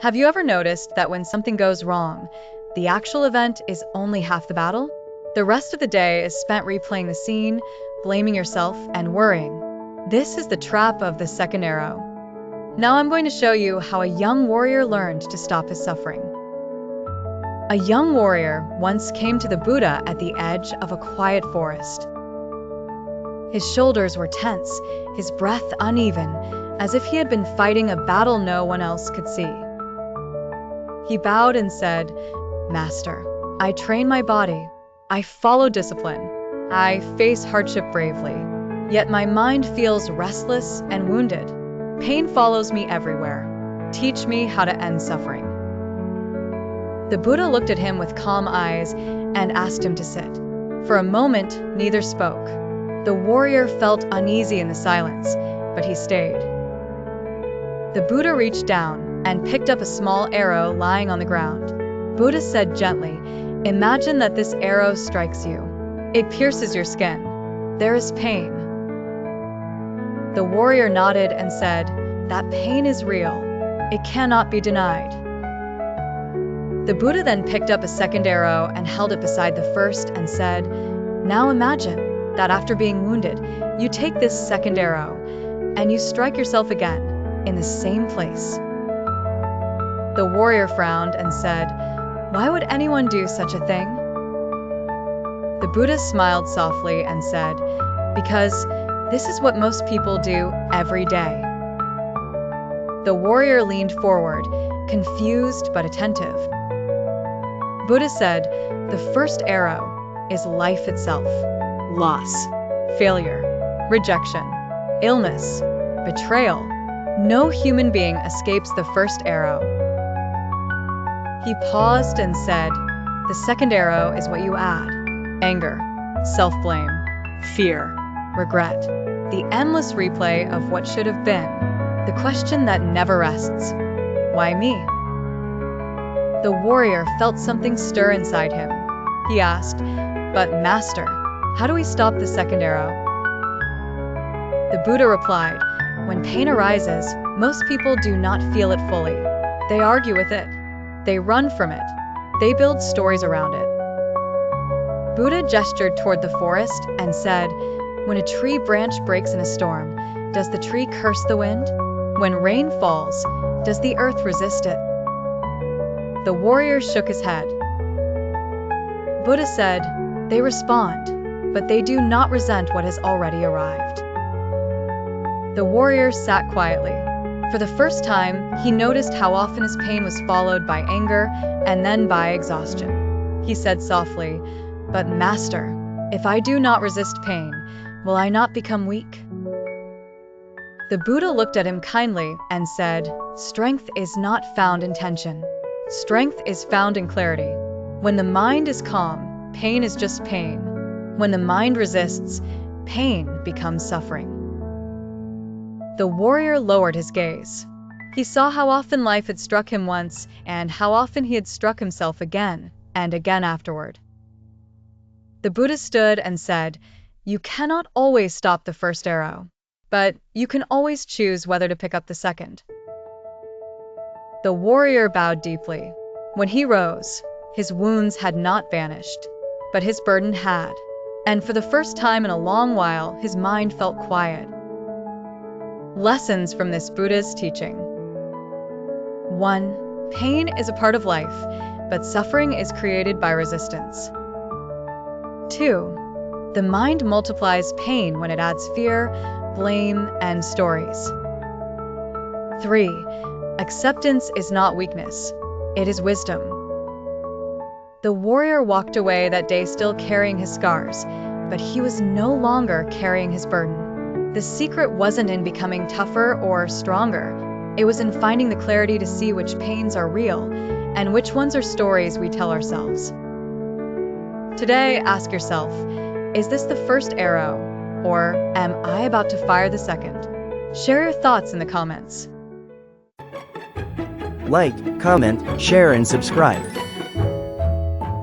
Have you ever noticed that when something goes wrong, the actual event is only half the battle? The rest of the day is spent replaying the scene, blaming yourself, and worrying. This is the trap of the second arrow. Now I'm going to show you how a young warrior learned to stop his suffering. A young warrior once came to the Buddha at the edge of a quiet forest. His shoulders were tense, his breath uneven, as if he had been fighting a battle no one else could see. He bowed and said, "Master, I train my body. I follow discipline. I face hardship bravely. Yet my mind feels restless and wounded. Pain follows me everywhere. Teach me how to end suffering." The Buddha looked at him with calm eyes and asked him to sit. For a moment, neither spoke. The warrior felt uneasy in the silence, but he stayed. The Buddha reached down and picked up a small arrow lying on the ground. Buddha said gently, "Imagine that this arrow strikes you. It pierces your skin. There is pain." The warrior nodded and said, "That pain is real. It cannot be denied." The Buddha then picked up a second arrow and held it beside the first and said, "Now imagine that after being wounded, you take this second arrow and you strike yourself again in the same place." The warrior frowned and said, "Why would anyone do such a thing?" The Buddha smiled softly and said, "Because this is what most people do every day." The warrior leaned forward, confused but attentive. Buddha said, "The first arrow is life itself. Loss, failure, rejection, illness, betrayal. No human being escapes the first arrow." He paused and said, "The second arrow is what you add. Anger, self-blame, fear, regret. The endless replay of what should have been. The question that never rests. Why me?" The warrior felt something stir inside him. He asked, "But Master, how do we stop the second arrow?" The Buddha replied, "When pain arises, most people do not feel it fully. They argue with it. They run from it. They build stories around it." Buddha gestured toward the forest and said, "When a tree branch breaks in a storm, does the tree curse the wind? When rain falls, does the earth resist it?" The warrior shook his head. Buddha said, "They respond, but they do not resent what has already arrived." The warrior sat quietly. For the first time, he noticed how often his pain was followed by anger and then by exhaustion. He said softly, "But Master, if I do not resist pain, will I not become weak?" The Buddha looked at him kindly and said, "Strength is not found in tension. Strength is found in clarity. When the mind is calm, pain is just pain. When the mind resists, pain becomes suffering." The warrior lowered his gaze. He saw how often life had struck him once and how often he had struck himself again and again afterward. The Buddha stood and said, "You cannot always stop the first arrow, but you can always choose whether to pick up the second." The warrior bowed deeply. When he rose, his wounds had not vanished, but his burden had, and for the first time in a long while, his mind felt quiet. Lessons from this Buddha's teaching. 1. Pain is a part of life, but suffering is created by resistance. 2. The mind multiplies pain when it adds fear, blame, and stories. 3. Acceptance is not weakness, it is wisdom. The warrior walked away that day still carrying his scars, but he was no longer carrying his burden. The secret wasn't in becoming tougher or stronger. It was in finding the clarity to see which pains are real and which ones are stories we tell ourselves. Today, ask yourself, is this the first arrow, or am I about to fire the second? Share your thoughts in the comments. Like, comment, share and subscribe.